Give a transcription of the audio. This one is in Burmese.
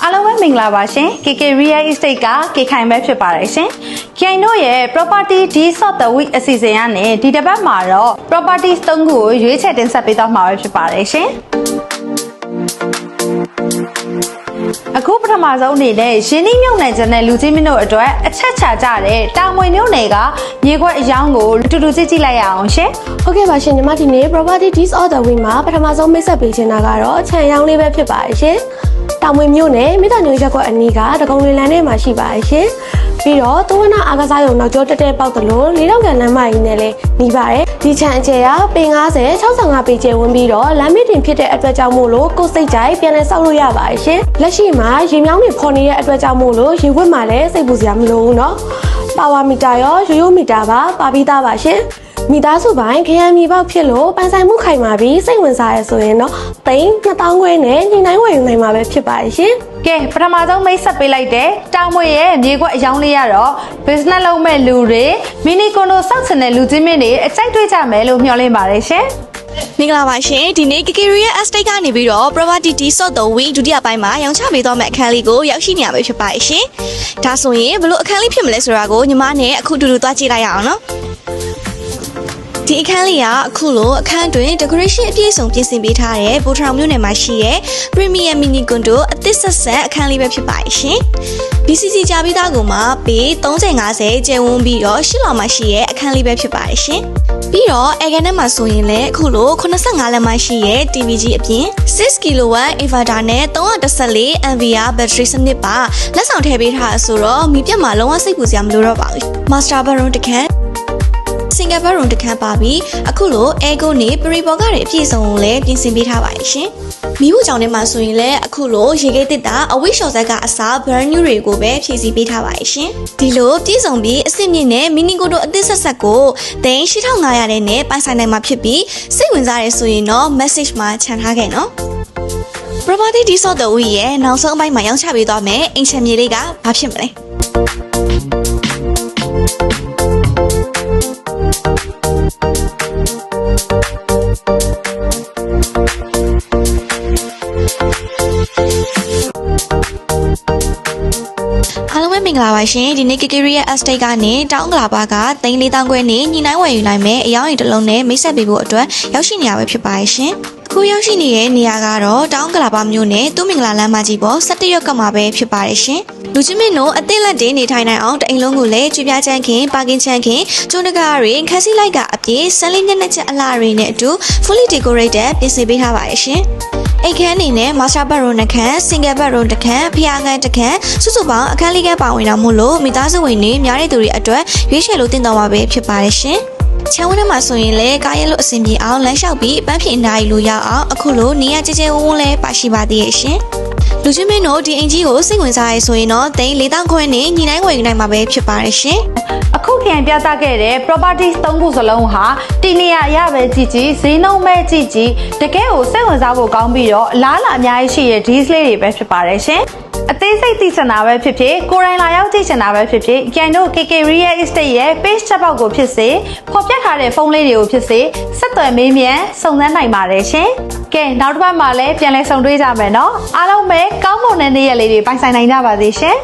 အားလုံးပဲမင်္ဂလာပါရှင် KK Real Estate က KK ခိုင်ပဲဖြစ်ပါတယ်ရှင်။ KK တို့ရဲ့ Property Deals of the Week အစီအစဉ်ကနေဒီတစ်ပတ်မှာတော့ Properties 3 ခုကိုရွေးချယ်တင်ဆက်ပေးသွားမှာပဲဖြစ်ပါတယ်ရှင်။အခုပထမဆုံးအနေနဲ့ရင်းနှီးမြှုပ်နှံချက်နဲ့လူကြီးမင်းတို့အတွက်အချက်ချကြတဲ့တာမွေမြို့နယ်ကမြေခွက်အယောင်းကိုတူတူကြည့်ကြည့်လိုက်ရအောင်ရှင်။ ဟုတ်ကဲ့ပါရှင်ညီမဒီနေ့ Property Deals of the Week မှာပထမဆုံးမိတ်ဆက်ပေးချင်တာကတော့ခြံရောင်းလေးပဲဖြစ်ပါတယ်ရှင်။တာမွေမြို့နယ်မိသားညိုရက်ကွက်အနီးကတကုံလေးလမ်းထဲမှာရှိပါတယ်ရှင်။ပြီးတော့တိုးဝနာအားကစားရုံနောက်ကျောတက်တဲ့ပေါက်တလို့၄တောင်ကန်လမ်းမကြီးနဲ့လည်းနှီးပါတယ်။ဒီခြံအကျယ်ကပေ90 65ပေကျယ်ဝန်းပြီးတော့လမ်းမတင်ဖြစ်တဲ့အတွက်ကြောင့်မို့လို့ကိုယ်စိတ်ကြိုက်ပြန်လဲဆောက်လို့ရပါတယ်ရှင်။လက်ရှိမှာရေမြောင်းတွေဖော်နေတဲ့အတွက်ကြောင့်မို့လို့ရေဝက်မှာလည်းစိတ်ပူစရာမလိုဘူးเนาะ။ပါဝါမီတာရောရိုးရိုးမီတာပါပြီးသားပါရှင်။မိသားစုပိုင်းခရမ်းမြေပေါက်ဖြစ်လို့ပန်ဆိုင်မှုခိုင်မာပြီးစိတ်ဝင်စားရဆိုရင်တော့3,000ခွဲနဲ့ညီနိုင်ဝယ်ယူနိုင်မှာပဲဖြစ်ပါတယ်ရှင်။ကဲပထမဆုံးမိတ်ဆက်ပေးလိုက်တဲ့တောင်မွေရဲ့မြေခွက်အယောင်းလေးရတော့ business လုပ်မဲ့လူတွေမီနီကွန်ဒိုစောက်ချင်တဲ့လူချင်းမင်းတွေအကြိုက်တွေ့ကြမယ်လို့မျှော်လင့်ပါတယ်ရှင်။မင်္ဂလာပါရှင်ဒီနေ့ KK Real Estate ကနေပြီးတော့ Property Deals of the Week ဒုတိယပိုင်းမှာရောင်းချပေးသွားမယ့်အခန်းလေးကိုရောက်ရှိနေရပဲဖြစ်ပါတယ်ရှင်။ဒါဆိုရင်ဘလို့အခန်းလေးဖြစ်မလဲဆိုတာကိုညီမနဲ့အခုတူတူသွားကြည့်လိုက်ရအောင်နော်။ဒီအခန်းလေးကအခုလိုအခန်းတွင် decoration အပြည့်အစုံပြင်ဆင်ပေးထားတဲ့ပိုထောင်မြို့နယ်မှာရှိတဲ့ Premium Mini Condo အသစ်ဆက်အခန်းလေးပဲဖြစ်ပါတယ်ရှင်။ BCC ကြာပြီးသားကိုမှပေ30-50ကျယ်ဝန်းပြီးတော့ရှစ်လောင်မှရှိတဲ့အခန်းလေးပဲဖြစ်ပါတယ်ရှင်။ပြီးတော့အဲကန်ထဲမှာဆိုရင်လည်းအခုလို85လက်မှရှိတဲ့ TVG အပြင်6 kW inverter နဲ့314 ampere battery စနစ်ပါလက်ဆောင်ထည့်ပေးထားဆိုတော့မီးပြတ်မှာလုံးဝစိတ်ပူစရာမလိုတော့ပါဘူး။ Master bedroom တစ်ခန်းsingle bedroom တစ်ခန်းပါပြီးအခုလို Ego နဲ့ Pre-board ကတွေအပြည့်စုံကိုလည်းပြင်ဆင်ပေးထားပါတယ်ရှင်။မိဖို့ကြောင့်ထဲမှာဆိုရင်လည်းအခုလိုရေခဲတစ်တာအဝိရှော်ဆက်ကအစား brand new တွေကိုပဲဖြည့်ဆည်းပေးထားပါတယ်ရှင်။ဒီလိုပြည့်စုံပြီးအစ်စ်မြင့်နဲ့ mini condo အသစ်ဆက်ကို8500နဲ့ပိုင်ဆိုင်နိုင်မှာဖြစ်ပြီးစိတ်ဝင်စားရဆိုရင်တော့ message မှာချန်ထားခဲ့နော်။ Property Deals of the Week ရဲ့နောက်ဆုံးအပိုင်းမှာရောင်းချပေးသွားမယ်အိမ်ချမ်းမြေလေးကဘာဖြစ်မလဲ။အားလုံးပဲမင်္ဂလာပါရှင်ဒီနေ့ KK Real Estate ကနေတောင်ဥက္ကလာပါက3,400ခွဲနဲ့ညီနိုင်ဝယ်ယူနိုင်မယ်အယောင်ရီတစ်လုံးနဲ့မိတ်ဆက်ပေးဖို့အတွက်ရောက်ရှိနေရပဲဖြစ်ပါရဲ့ရှင်အခုရောက်ရှိနေတဲ့နေရာကတော့တောင်ဥက္ကလာပါမြို့နယ်သူမင်္ဂလာလမ်းမကြီးပေါ်17ရပ်ကမှာပဲဖြစ်ပါတယ်ရှင်လူချင်းမင်းတို့အသစ်လက်တင်နေထိုင်နိုင်အောင်တအိမ်လုံးကိုလည်းကြွပြချမ်းခင်ပါကင်ချမ်းခင်ကျုံတကားတွေခက်စီလိုက်ကအပြည့်ဆန်းလေးညက်ညက်အလှတွေနဲ့အတူ fully decorated ပြင်ဆင်ပေးထားပါရဲ့ရှင်အိမ်ခန်းအနေနဲ့ master bedroom တစ်ခန်း single bedroom တစ်ခန်းဖျားခန်းတစ်ခန်းစုစုပေါင်းအခန်းလေးကပါဝင်တာမို့လို့မိသားစုဝင်တွေများတဲ့သူတွေအတွက်ရွေးချယ်လို့တင်တော်မှာပဲဖြစ်ပါတယ်ရှင်ချမ်းဝန်းထဲမှာဆိုရင်လည်းကားရဲလို့အဆင်ပြေအောင်လမ်းလျှောက်ပြီးပန်းဖြေအနာရီလိုရောက်အောင်အခုလိုနေရကျကျဝန်းဝန်းလဲပါရှိပါသေးရဲ့ရှင်လူချင်းမင်းတို့ဒီအင်ကြီးကိုစိတ်ဝင်စားရဆိုရင်တော့4,000ခွဲနဲ့ညီနိုင်ဝယ်ယူနိုင်မှာပဲဖြစ်ပါတယ်ရှင်အခုခရင်ပြသခဲ့တဲ့ properties 3 ခုစလုံးဟာတည်နေရအရပဲကြည့်ကြည့်ဈေးနှုန်းပဲကြည့်ကြည့်တကယ်ကိုစိတ်ဝင်စားဖို့ကောင်းပြီးတော့အလားအလာအများကြီးရှိတဲ့ deals လေးတွေပဲဖြစ်ပါတယ်ရှင်အသေးစိတ်သိချင်တာပဲဖြစ်ဖြစ်ကိုယ်တိုင်လာရောက်ကြည့်ချင်တာပဲဖြစ်ဖြစ်ကြိုင်တို့ KK Real Estate ရဲ့ page ချက်ပေါက်ကိုဖြစ်စေဖော်ပြထားတဲ့ဖုန်းလေးတွေကိုဖြစ်စေဆက်သွယ်မေးမြန်းစုံစမ်းနိုင်ပါတယ်ရှင်ကဲနောက်တစ်ပတ်မှာလည်းပြန်လည်ဆုံတွေ့ကြမယ်နော်အားလုံးပဲကောင်းမွန်တဲ့နေ့ရက်လေးတွေပိုင်ဆိုင်နိုင်ကြပါစေရှင်